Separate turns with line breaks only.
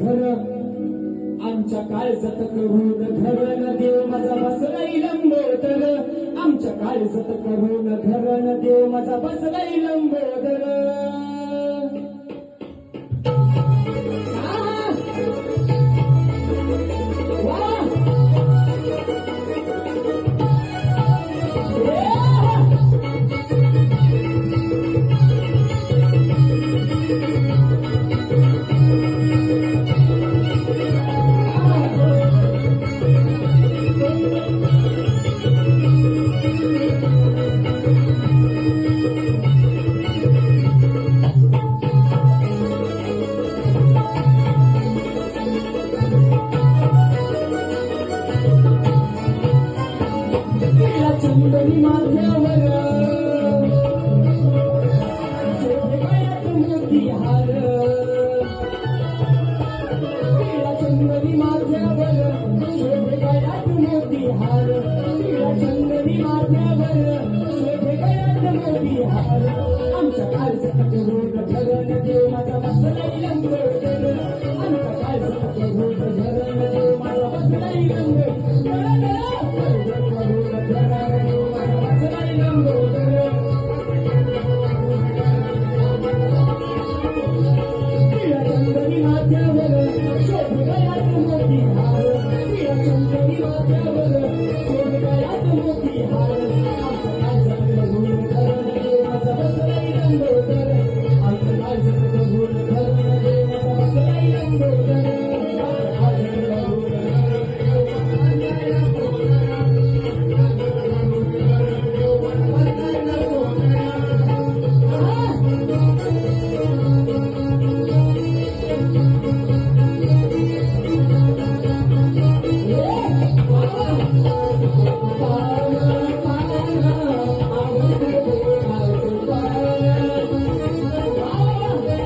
घर आमच्या काळजात करून घरन देव माझा बसलाय लंबोदर आमच्या काळजात करून घरन देव माझा बसलाय लंबोदर चंदनी माथ्यावर गळ्यात मोती हार चंदनी माथ्यावर गळ्यात मोती हार चंदनी माथ्यावर गळ्यात मोती हार आमच्या काळजात करून घरन देव माझा बसलाय लंबोदर आमच्या काळजात करून घरन देव माझा बसलाय लंबोदर Bye.